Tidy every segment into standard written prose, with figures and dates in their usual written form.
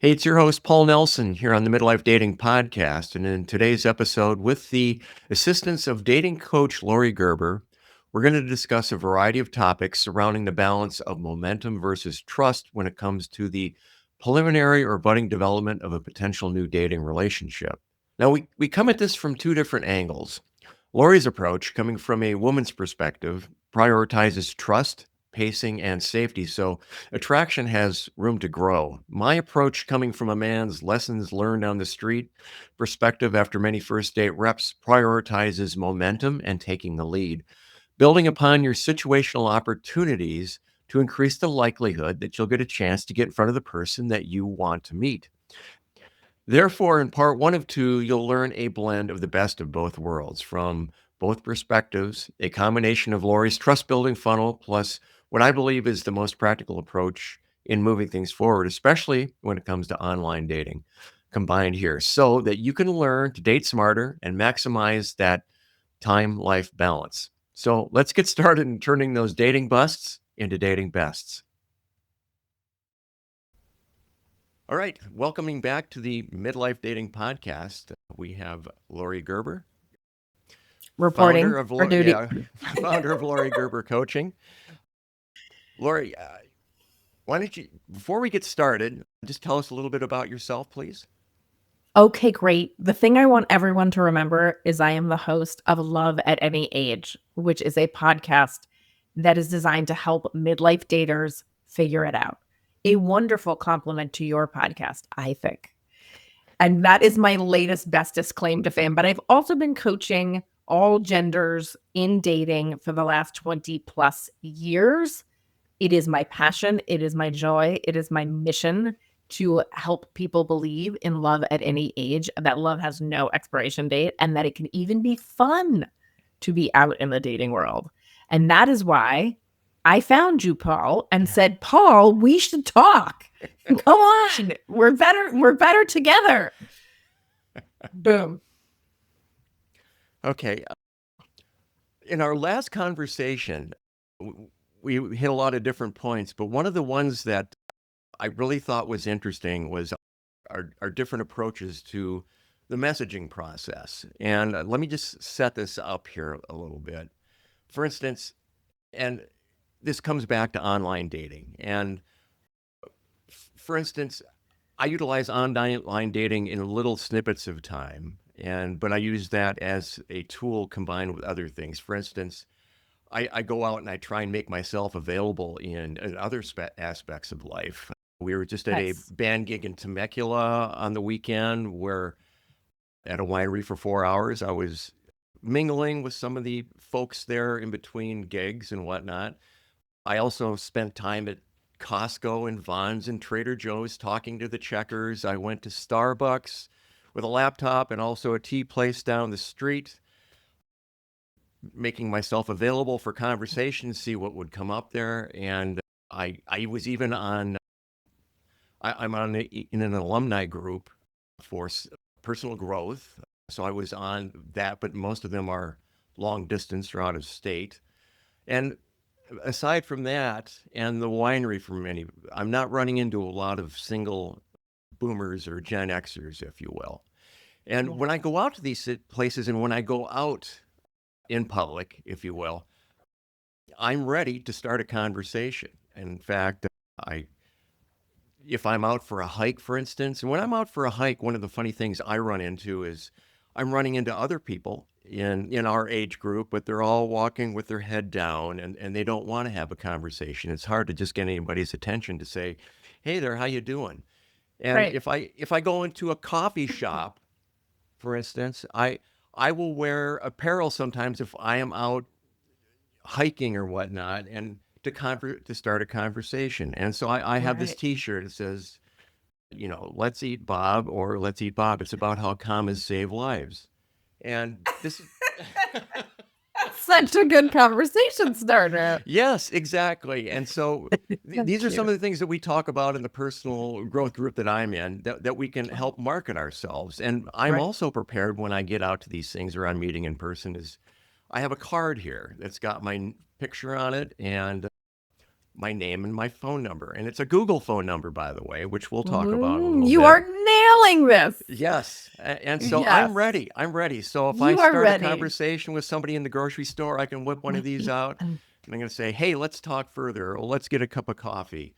Hey, it's your host, Paul Nelson, here on the Midlife Dating Podcast. And in today's episode, with the assistance of dating coach Laurie Gerber, we're going to discuss a variety of topics surrounding the balance of momentum versus trust when it comes to the preliminary or budding development of a potential new dating relationship. Now, we come at this from two different angles. Laurie's approach, coming from a woman's perspective, prioritizes trust, pacing, and safety. So attraction has room to grow. My approach, coming from a man's lessons learned on the street perspective after many first date reps, prioritizes momentum and taking the lead, building upon your situational opportunities to increase the likelihood that you'll get a chance to get in front of the person that you want to meet. Therefore, in part one of two, you'll learn a blend of the best of both worlds from both perspectives, a combination of Laurie's trust building funnel plus what I believe is the most practical approach in moving things forward, especially when it comes to online dating combined here, so that you can learn to date smarter and maximize that time life balance. So let's get started in turning those dating busts into dating bests. All right, welcoming back to the Midlife Dating Podcast, we have Laurie Gerber, founder Reporting of for duty. founder of Laurie Gerber Coaching. Laurie, why don't you, before we get started, just tell us a little bit about yourself, please? Okay, great. The thing I want everyone to remember is I am the host of Love at Any Age, which is a podcast that is designed to help midlife daters figure it out. A wonderful compliment to your podcast, I think. And that is my latest bestest claim to fame. But I've also been coaching all genders in dating for the last 20 plus years. It is my passion. It is my joy. It is my mission to help people believe in love at any age, that love has no expiration date, and that it can even be fun to be out in the dating world. And that is why I found you, Paul, and said, Paul, we should talk. Come on. We're better. We're better together. Boom. Okay. In our last conversation, we hit a lot of different points, but one of the ones that I really thought was interesting was our different approaches to the messaging process. And let me just set this up here a little bit. For instance, and this comes back to online dating. And for instance, I utilize online dating in little snippets of time, but I use that as a tool combined with other things. For instance, I go out and I try and make myself available in other aspects of life. We were just at a Nice. band gig in Temecula on the weekend where at a winery for 4 hours. I was mingling with some of the folks there in between gigs and whatnot. I also spent time at Costco and Vons and Trader Joe's talking to the checkers. I went to Starbucks with a laptop and also a tea place down the street, making myself available for conversation, see what would come up there. And I was even on, I'm in an alumni group for personal growth. So I was on that, but most of them are long distance or out of state. And aside from that, and the winery for many, I'm not running into a lot of single boomers or Gen Xers, if you will. And Yeah. when I go out to these places and when I go out in public, if you will, I'm ready to start a conversation. In fact, I if I'm out for a hike, for instance, and when I'm out for a hike, one of the funny things I run into is I'm running into other people in our age group, but they're all walking with their head down and they don't want to have a conversation. It's hard to just get anybody's attention to say, "Hey there, how you doing?" And Right. if I go into a coffee shop, for instance, I will wear apparel sometimes if I am out hiking or whatnot, and to start a conversation. And so I have this Right. T-shirt that says, let's eat Bob or let's eat Bob. It's about how commas save lives. And this is, Such a good conversation starter. yes, exactly. And so That's these are some cute. of the things that we talk about in the personal growth group that I'm in that we can help market ourselves. And I'm Right. also prepared when I get out to these things or I'm meeting in person is I have a card here that's got my picture on it and my name and my phone number. And it's a Google phone number, by the way, which we'll talk about in a little You bit. are nailing this. Yes. And so Yes. I'm ready. I'm ready. So if I You are start a ready. conversation with somebody in the grocery store, I can whip one of these out and I'm going to say, hey, let's talk further. Or let's get a cup of coffee.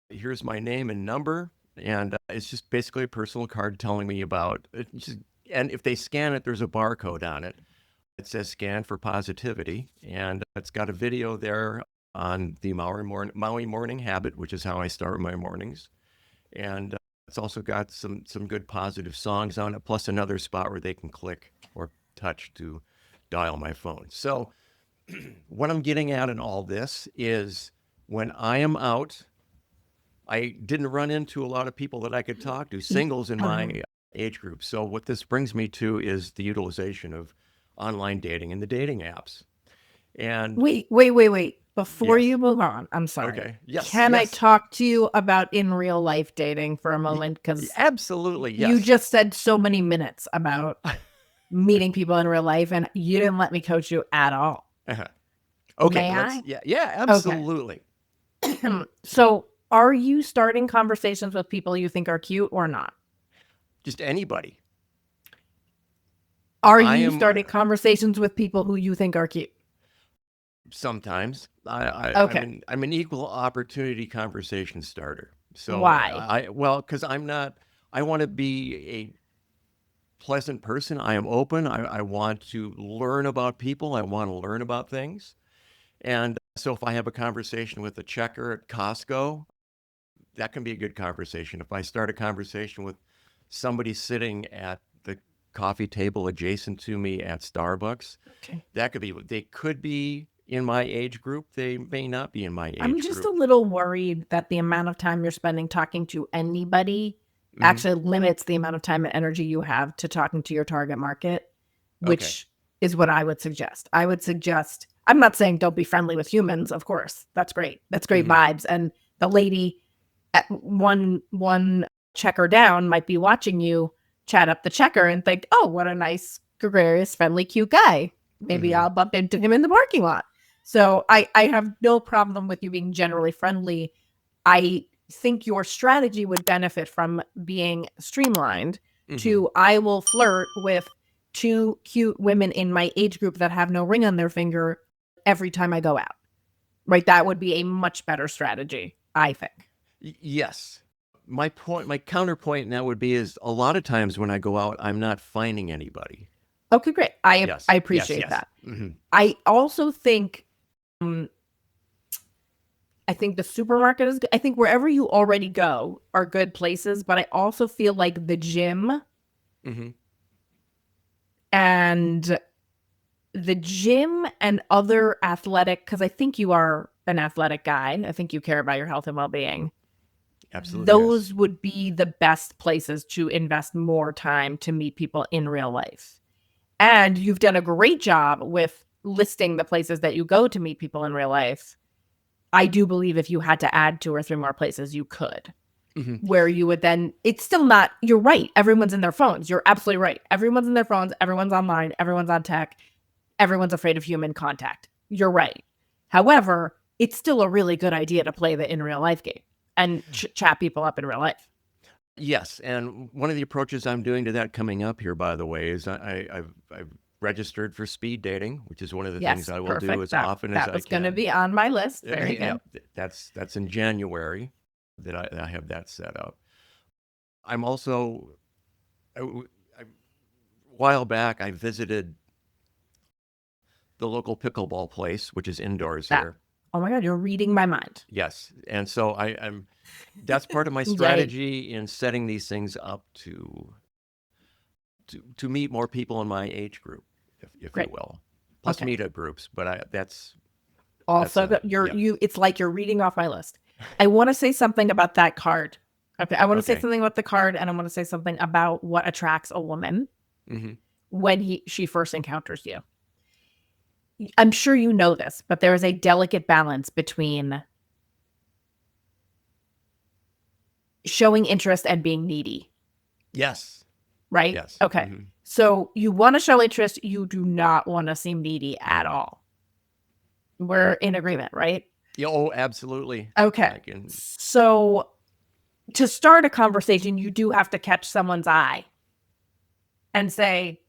Here's my name and number. And it's just basically a personal card telling me about it. And if they scan it, there's a barcode on it. It says scan for positivity. And it's got a video there on the Maui morning habit, which is how I start my mornings. And it's also got some good positive songs on it, plus another spot where they can click or touch to dial my phone. So what I'm getting at in all this is when I am out, I didn't run into a lot of people that I could talk to, singles in my age group. So what this brings me to is the utilization of online dating and the dating apps. And wait. Before yes. you move on, I'm sorry. Okay. Yes. Can I yes. talk to you about in real life dating for a moment? Because Absolutely. Yes. you just said so many minutes about meeting people in real life, and you didn't let me coach you at all. Okay. May I? Yeah, absolutely. Okay. So are you starting conversations with people you think are cute or not? Just anybody. Are you starting conversations with people who you think are cute? Sometimes. Okay. I'm an equal opportunity conversation starter. So Why? because I want to be a pleasant person. I am open. I want to learn about people. I want to learn about things. And so if I have a conversation with a checker at Costco, that can be a good conversation. If I start a conversation with somebody sitting at the coffee table adjacent to me at Starbucks, Okay. they could be in my age group. They may not be in my age group. I'm just a little worried that the amount of time you're spending talking to anybody actually limits the amount of time and energy you have to talking to your target market, which is what I would suggest. I would suggest, I'm not saying don't be friendly with humans, of course. That's great. That's great vibes. And the lady at one checker down might be watching you chat up the checker and think, oh, what a nice, gregarious, friendly, cute guy. Maybe I'll bump into him in the parking lot. So I have no problem with you being generally friendly. I think your strategy would benefit from being streamlined to I will flirt with two cute women in my age group that have no ring on their finger every time I go out. Right? That would be a much better strategy, I think. Yes. My counterpoint in that would be is a lot of times when I go out, I'm not finding anybody. Okay, great. I appreciate that. I also think I think the supermarket is good. I think wherever you already go are good places, but I also feel like the gym and other athletic, because I think you are an athletic guy. I think you care about your health and well-being. Absolutely. Those would be the best places to invest more time to meet people in real life. And you've done a great job with listing the places that you go to meet people in real life. I do believe if you had to add 2 or 3 more places, you could. Where you would then, it's still not, you're right. Everyone's in their phones. You're absolutely right. Everyone's in their phones. Everyone's online. Everyone's on tech. Everyone's afraid of human contact. You're right. However, it's still a really good idea to play the in real life game and chat people up in real life. Yes, and one of the approaches I'm doing to that coming up here, by the way, is I've registered for speed dating, which is one of the things I will do as often as I can. That was going to be on my list. Very good. That's in January that I have that set up. I'm also, a while back, I visited the local pickleball place, which is indoors here. Oh my God, you're reading my mind. Yes, and so I'm. That's part of my strategy in setting these things up to meet more people in my age group, if you will, plus meetup groups. But that's also it's like you're reading off my list. I want to say something about that card. Okay, I want to say something about the card, and I want to say something about what attracts a woman when she first encounters you. I'm sure you know this, but there is a delicate balance between showing interest and being needy. Yes. Right? Yes. Okay. So you want to show interest. You do not want to seem needy at all. We're in agreement, right? Yeah, oh, absolutely. Okay. I can. So to start a conversation, you do have to catch someone's eye and say,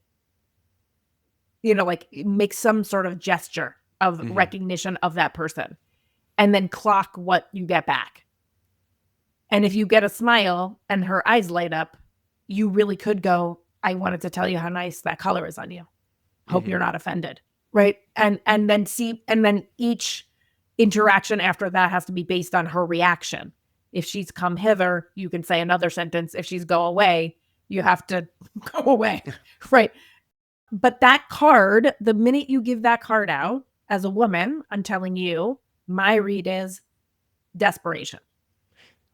like make some sort of gesture of Mhm. recognition of that person and then clock what you get back. And if you get a smile and her eyes light up, you really could go, I wanted to tell you how nice that color is on you. Hope you're Mhm. not offended. Right. And then each interaction after that has to be based on her reaction. If she's come hither, you can say another sentence. If she's go away, you have to go away. Right. But that card, the minute you give that card out as a woman, I'm telling you, my read is desperation.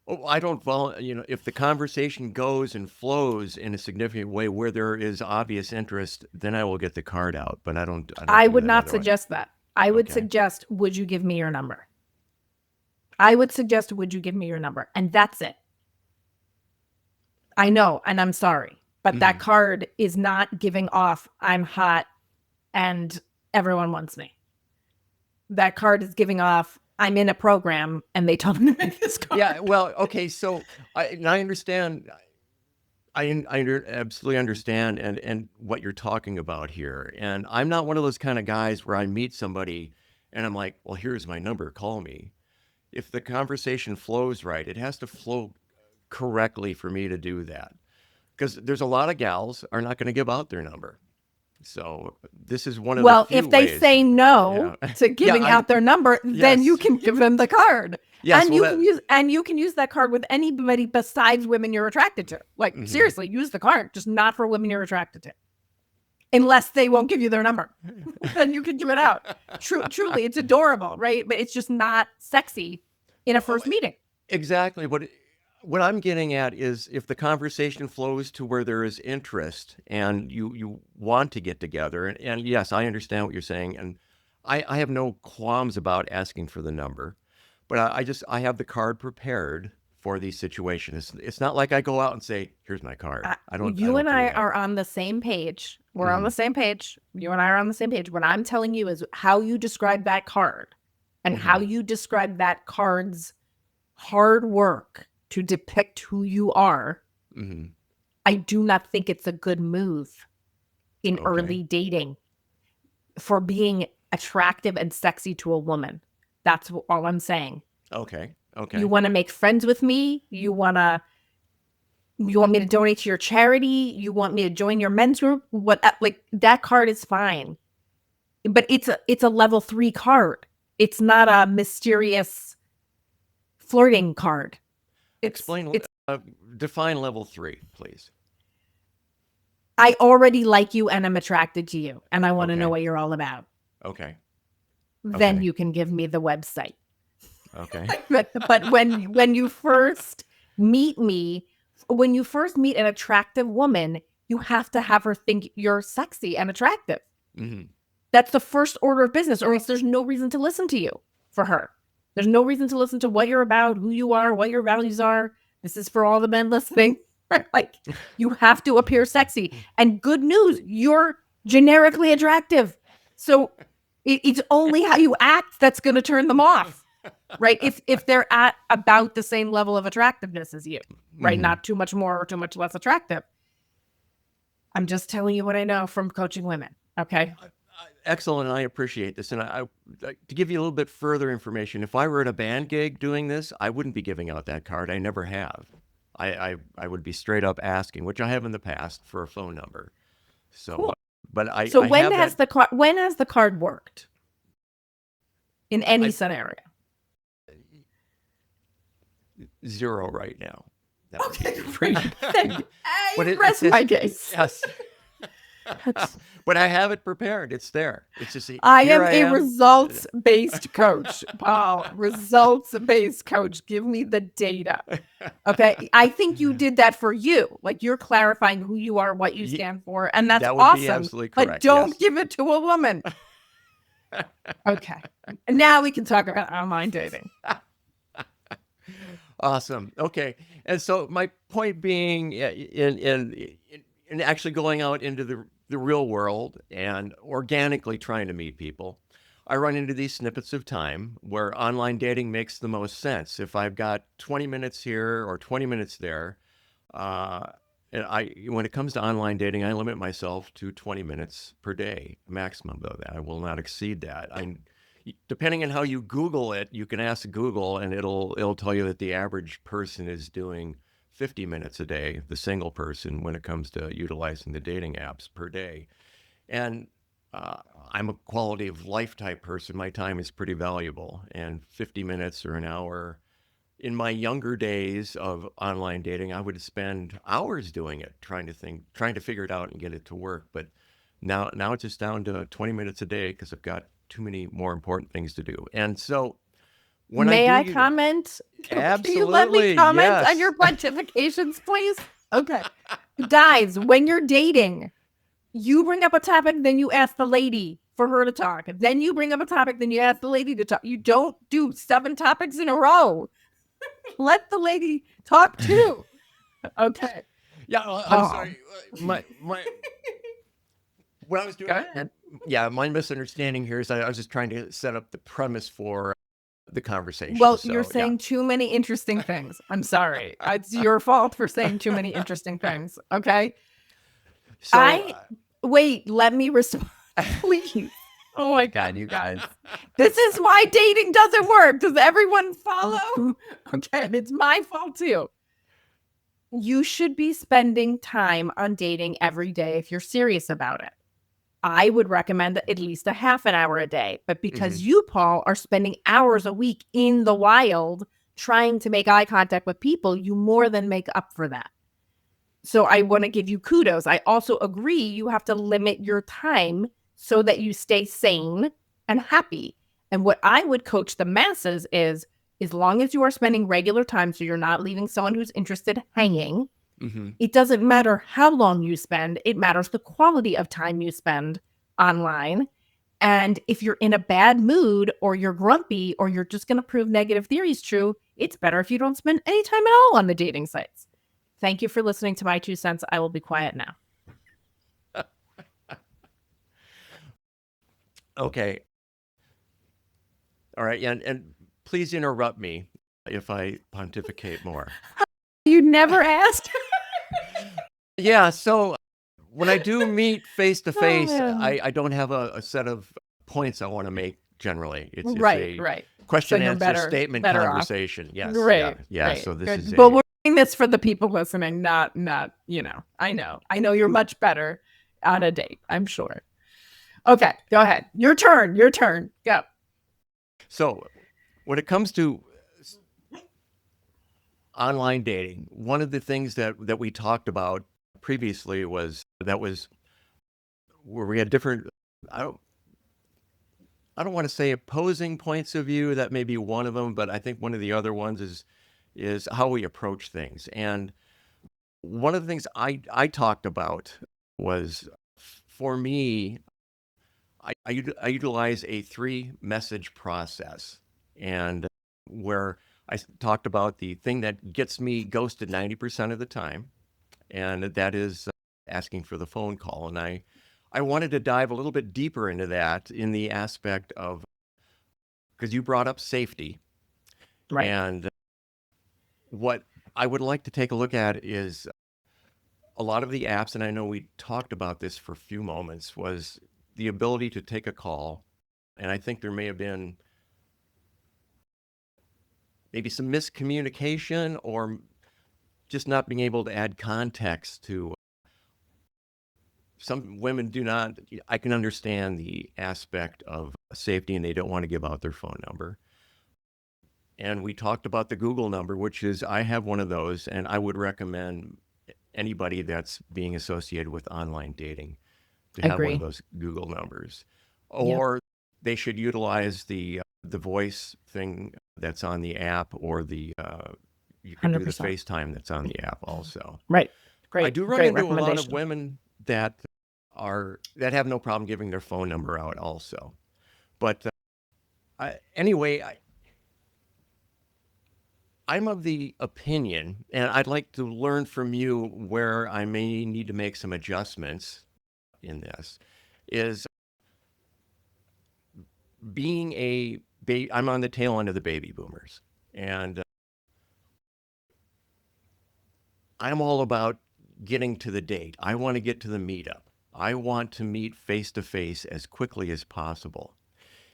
Oh, I don't if the conversation goes and flows in a significant way where there is obvious interest, then I will get the card out, but I don't I do would that not otherwise. suggest that. I would Okay. suggest, would you give me your number? I would suggest, would you give me your number? And that's it. I know, and I'm sorry, but that Mhm. card is not giving off, I'm hot and everyone wants me. That card is giving off, I'm in a program and they told me to make this card. Yeah, well, okay, so I understand. Absolutely understand and what you're talking about here. And I'm not one of those kind of guys where I meet somebody and I'm like, well, here's my number, call me. If the conversation flows right, it has to flow correctly for me to do that. Because there's a lot of gals are not going to give out their number. So this is one of the Well, few if they ways. say no Yeah. to Yeah, giving out their number, then you yes. can give them the card. Yes, And well you can use that card with anybody besides women you're attracted to. Like mhm. seriously, use the card, just not for women you're attracted to. Unless they won't give you their number. Then you can give it out. Truly, it's adorable, right? But it's just not sexy in a Oh, first meeting. exactly. What I'm getting at is if the conversation flows to where there is interest and you want to get together, and yes, I understand what you're saying, and I have no qualms about asking for the number, but I have the card prepared for these situations. It's not like I go out and say, "Here's my card." I You don't and do I that. are on the same page. We're on the Hmm. same page. You and I are on the same page. What I'm telling you is how you describe that card and how Hmm. you describe that card's hard work to depict who you are. Hmm. I do not think it's a good move in Okay. early dating for being attractive and sexy to a woman. That's all I'm saying. Okay. You Okay. want to make friends with me? You want me to donate to your charity? You want me to join your men's group? What like that card is fine. But it's a level 3 card. It's not a mysterious flirting card. It's Explain. it's Define level 3, please. I already like you and I'm attracted to you and I want to know Okay. what you're all about. Okay. Then Okay. you can give me the website. Okay. But when you first meet me, when you first meet an attractive woman, you have to have her think you're sexy and attractive. Hmm. That's the first order of business, or else there's no reason to listen to you for her. There's no reason to listen to what you're about, who you are, what your values are. This is for all the men listening. Like, you have to appear sexy. And good news, you're generically attractive. So it's only how you act that's going to turn them off, right? If they're at about the same level of attractiveness as you, right? Hmm. Not too much more or too much less attractive. I'm just telling you what I know from coaching women. Okay. Excellent, and I appreciate this. And to give you a little bit further information, if I were at a band gig doing this, I wouldn't be giving out that card. I never have. I would be straight up asking, which I have in the past, for a phone number. So, Cool. but So I have that. when has the card worked in any I scenario? zero right now. That would be Okay, true. great. Thank you. But I it's rest just my case. yes. That's, But I have it prepared. It's there. It's just I here am I a am. results-based coach, Paul. Results-based coach. Give me the data. Okay. I think you did that for you. Like you're clarifying who you are, what you Ye- stand for, and that's That would be awesome. absolutely But correct. don't Yes. give it to a woman. Okay. And now we can talk about online dating. Awesome. Okay. And so my point being, in actually going out into the real world and organically trying to meet people, I run into these snippets of time where online dating makes the most sense. If I've got 20 minutes here or 20 minutes there, uh, and when it comes to online dating, I limit myself to 20 minutes per day, maximum of that. I will not exceed that. Depending on how you Google it, you can ask Google, and it'll tell you that the average person is doing 50 minutes a day, the single person, when it comes to utilizing the dating apps per day. And uh, I'm a quality of life type person. My time is pretty valuable, and 50 minutes or an hour. In my younger days of online dating, I would spend hours doing it, trying to figure it out and get it to work. But now it's just down to 20 minutes a day because I've got too many more important things to do. And so when I May do I utilize, comment? Can you let me absolutely, comment on your yes. pontifications, please? Okay. Guys, when you're dating, you bring up a topic, then you ask the lady for her to talk. Then you bring up a topic, then you ask the lady to talk. You don't do 7 topics in a row. Let the lady talk too. Okay. Yeah, I'm Paul. sorry. My what I was Go doing, ahead. yeah, my misunderstanding here is I was just trying to set up the premise for the conversation. Well, you're So yeah. saying too many interesting things. I'm sorry. It's your fault for saying too many interesting things. Okay. So Wait, let me respond, please. Oh my God, you guys. This is why dating doesn't work. Does everyone follow? Okay, it's my fault too. You should be spending time on dating every day if you're serious about it. I would recommend at least a half an hour a day. But because mhm. you, Paul, are spending hours a week in the wild trying to make eye contact with people, you more than make up for that. So I want to give you kudos. I also agree you have to limit your time so that you stay sane and happy. And what I would coach the masses is as long as you are spending regular time, so you're not leaving someone who's interested hanging, Mhm. it doesn't matter how long you spend, it matters the quality of time you spend online. And if you're in a bad mood or you're grumpy or you're just going to prove negative theories true, it's better if you don't spend any time at all on the dating sites. Thank you for listening to my 2 cents. I will be quiet now. Okay. All right. And please interrupt me if I pontificate more. You never asked? Yeah. So when I do meet face to Oh, face, man. I don't have a set of points I want to make generally. It's Right, a right. So question you're answer statement better off. conversation. Yes. Yeah. Right, Yeah. right. So this is Good. But a we're doing this for the people listening, not, I know. I know you're much better on a date, I'm sure. Okay, go ahead. Your turn. Go. so when it comes to online dating, one of the things that we talked about previously was where we had different. I don't I don't want to say opposing points of view. That may be one of them, but I think one of the other ones is how we approach things. And one of the things I talked about was for me, I utilize a 3 message process, and where talked about the thing that gets me ghosted 90% of the time, and that is asking for the phone call. And I wanted to dive a little bit deeper into that in the aspect of because you brought up safety, Right. and what I would like to take a look at is a lot of the apps, and I know we talked about this for a few moments, was the ability to take a call. And I think there may have been maybe some miscommunication or just not being able to add context to some women do not. I can understand the aspect of safety and they don't want to give out their phone number. And we talked about the Google number, which is I have one of those, and I would recommend anybody that's being associated with online dating to have one of Agree. those Google numbers, Yep. or they should utilize the voice thing that's on the app, or the you could do the 100%. FaceTime that's on the app also. Right. I Great. do run Great into a lot of recommendation. women that that have no problem giving their phone number out also. But anyway, I'm of the opinion, and I'd like to learn from you where I may need to make some adjustments in this, is being a baby, I'm on the tail end of the baby boomers, and I'm all about getting to the date. I want to get to the meetup. I want to meet face to face as quickly as possible.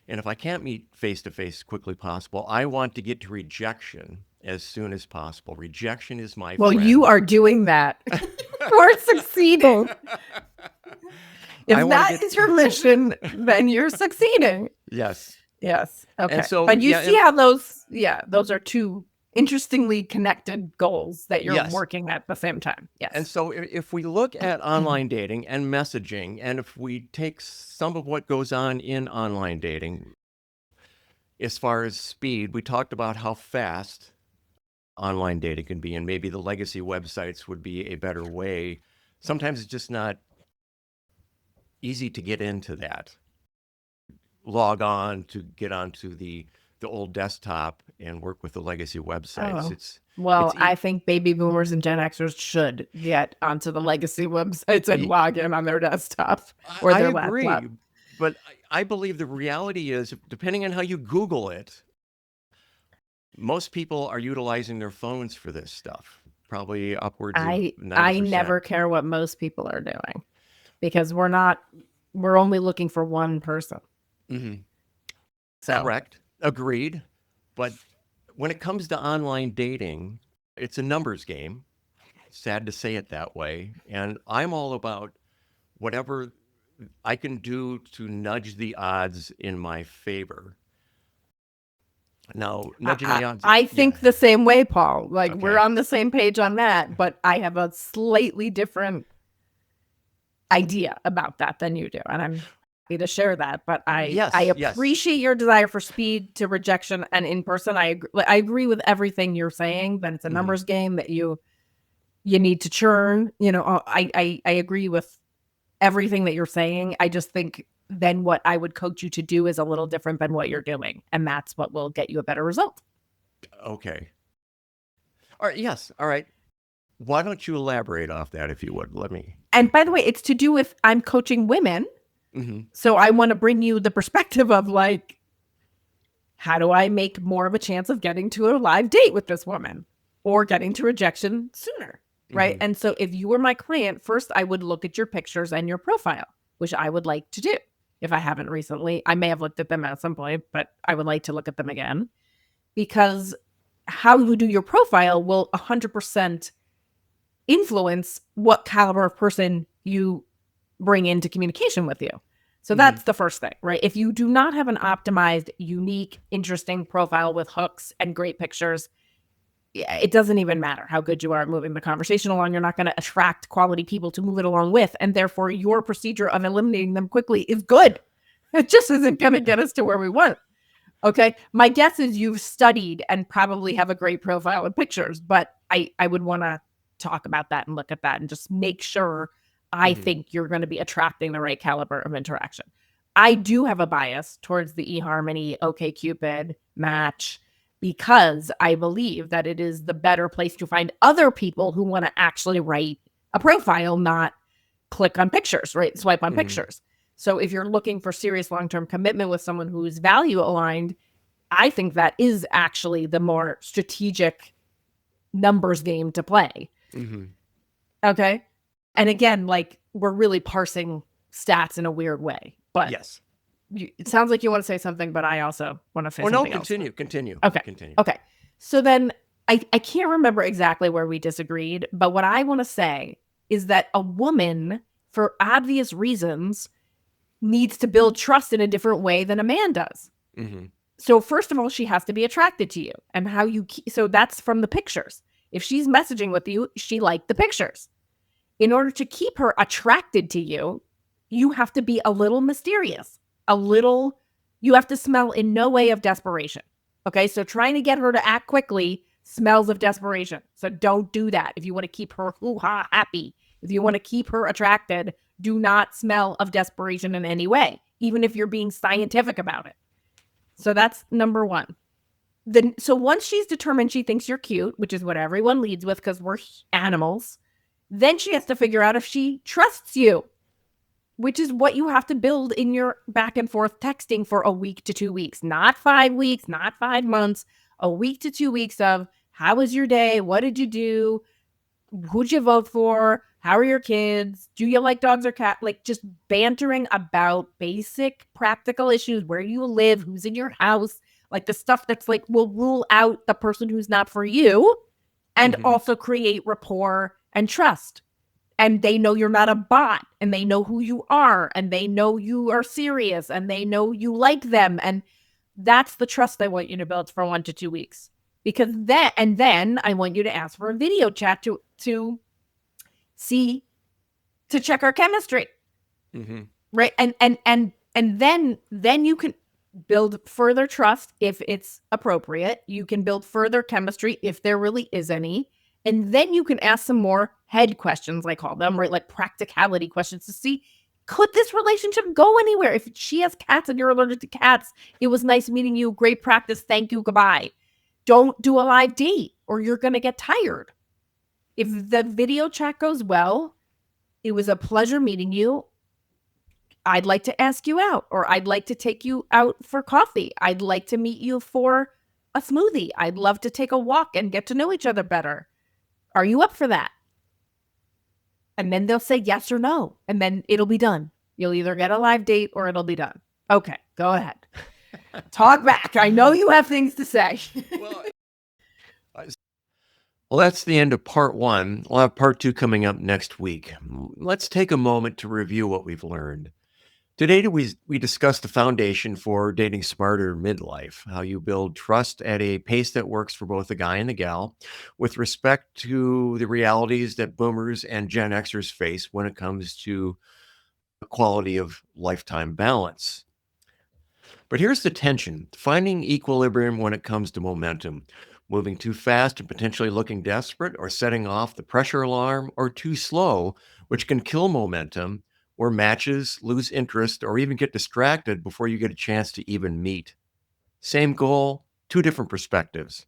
And if I can't meet face to face as quickly as possible, I want to get to rejection as soon as possible. Rejection is my Well, you friend. are doing that. We're succeeding. I If want to that get is your mission, then you're succeeding. yes. Yes. And Okay. so But you yeah, see how those are two interestingly connected goals that you're yes. working at the same time. And Yes. so if we look at online dating and messaging, and if we take some of what goes on in online dating, as far as speed, we talked about how fast online dating can be, and maybe the legacy websites would be a better way. Sometimes it's just not easy to get into that. Log on to get onto the old desktop and work with the legacy websites. Oh. It's Well, it's I think baby boomers and Gen Xers should get onto the legacy websites and e- log in on their desktop or I their laptop. agree, but I believe the reality is, depending on how you Google it, most people are utilizing their phones for this stuff. Probably upwards of I 90%. never care what most people are doing because we're only looking for one person. Mhm. So Correct. Agreed. But when it comes to online dating, it's a numbers game. Sad to say it that way. And I'm all about whatever I can do to nudge the odds in my favor. Now, nudging the odds, I yeah. think the same way, Paul. Like Okay. we're on the same page on that, but I have a slightly different idea about that than you do. And I'm happy to share that. But Yes, I yes. appreciate your desire for speed to rejection and in person. I agree with everything you're saying, that it's a Mhm. numbers game that you need to churn. You know, I agree with everything that you're saying. I just think then what I would coach you to do is a little different than what you're doing. And that's what will get you a better result. Okay. All right. Yes. All right. Why don't you elaborate off that, if you would? Let me. And by the way, it's to do with I'm coaching women. Mm-hmm. So I want to bring you the perspective of like, how do I make more of a chance of getting to a live date with this woman or getting to rejection sooner? Right. Mm-hmm. And so if you were my client, first I would look at your pictures and your profile, which I would like to do. If I haven't recently, I may have looked at them at some point, but I would like to look at them again because how you do your profile will 100% influence what caliber of person you bring into communication with you. So that's the first thing, right? If you do not have an optimized, unique, interesting profile with hooks and great pictures, it doesn't even matter how good you are at moving the conversation along. You're not going to attract quality people to move it along with. And therefore, your procedure of eliminating them quickly is good. It just isn't going to get us to where we want. Okay. My guess is you've studied and probably have a great profile and pictures, but I would want to talk about that and look at that and just make sure I think you're going to be attracting the right caliber of interaction. I do have a bias towards the eHarmony, OkCupid, Match, because I believe that it is the better place to find other people who want to actually write a profile, not click on pictures, right? Swipe on pictures. So if you're looking for serious long-term commitment with someone who's value aligned, I think that is actually the more strategic numbers game to play. Mm-hmm. Okay. And again, like we're really parsing stats in a weird way, but Yes. it sounds like you want to say something, but I also want to say something else. Continue. Okay. Continue. Okay. So then I can't remember exactly where we disagreed, but what I want to say is that a woman, for obvious reasons, needs to build trust in a different way than a man does. Mm-hmm. So first of all, she has to be attracted to you, and how you so that's from the pictures. If she's messaging with you, she liked the pictures. In order to keep her attracted to you, you have to be a little mysterious, you have to smell in no way of desperation. Okay. So trying to get her to act quickly smells of desperation. So don't do that. If you want to keep her hoo-ha happy, if you want to keep her attracted, do not smell of desperation in any way, even if you're being scientific about it. So that's number one. So once she's determined she thinks you're cute, which is what everyone leads with because we're animals, then she has to figure out if she trusts you. which is what you have to build in your back and forth texting for a week to 2 weeks, not 5 weeks, not 5 months, a week to 2 weeks of how was your day? What did you do? Who'd you vote for? How are your kids? Do you like dogs or cats? Like just bantering about basic practical issues, where you live, who's in your house, like the stuff that's like will rule out the person who's not for you and Mhm. also create rapport and trust. And they know you're not a bot, and they know who you are, and they know you are serious, and they know you like them. And that's the trust I want you to build for 1 to 2 weeks. Because then I want you to ask for a video chat to see, to check our chemistry, Mhm. right? And then you can build further trust if it's appropriate. You can build further chemistry if there really is any. And then you can ask some more head questions, I call them, right? Like practicality questions to see, could this relationship go anywhere? If she has cats and you're allergic to cats, it was nice meeting you. Great practice. Thank you. Goodbye. Don't do a live date or you're going to get tired. If the video chat goes well, it was a pleasure meeting you. I'd like to ask you out, or I'd like to take you out for coffee. I'd like to meet you for a smoothie. I'd love to take a walk and get to know each other better. Are you up for that? And then they'll say yes or no, and then it'll be done. You'll either get a live date or it'll be done. Okay, go ahead. Talk back. I know you have things to say. Well, well, that's the end of part one. We'll have part two coming up next week. Let's take a moment to review what we've learned. Today, we discussed the foundation for dating smarter midlife, how you build trust at a pace that works for both the guy and the gal, with respect to the realities that boomers and Gen Xers face when it comes to the quality of lifetime balance. But here's the tension: finding equilibrium when it comes to momentum. Moving too fast and potentially looking desperate, or setting off the pressure alarm, or too slow, which can kill momentum, or matches lose interest, or even get distracted before you get a chance to even meet. Same goal, two different perspectives.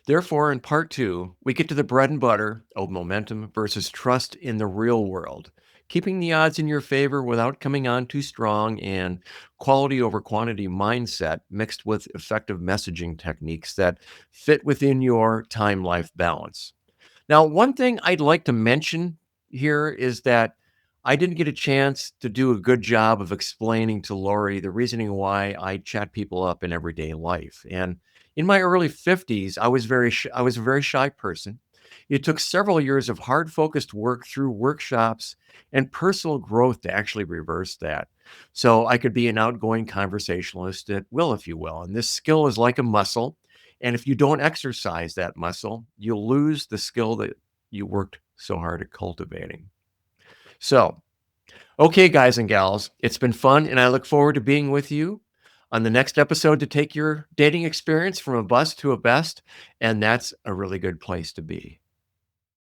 Therefore, in part two, we get to the bread and butter of momentum versus trust in the real world, keeping the odds in your favor without coming on too strong, and quality over quantity mindset mixed with effective messaging techniques that fit within your time life balance. Now, one thing I'd like to mention here is that I didn't get a chance to do a good job of explaining to Lori the reasoning why I chat people up in everyday life. And in my early 50s, I was a very shy person. It took several years of hard focused work through workshops and personal growth to actually reverse that. So I could be an outgoing conversationalist at will, if you will. And this skill is like a muscle, and if you don't exercise that muscle, you'll lose the skill that you worked so hard at cultivating. So, okay, guys and gals, it's been fun, and I look forward to being with you on the next episode to take your dating experience from a bust to a best. And that's a really good place to be.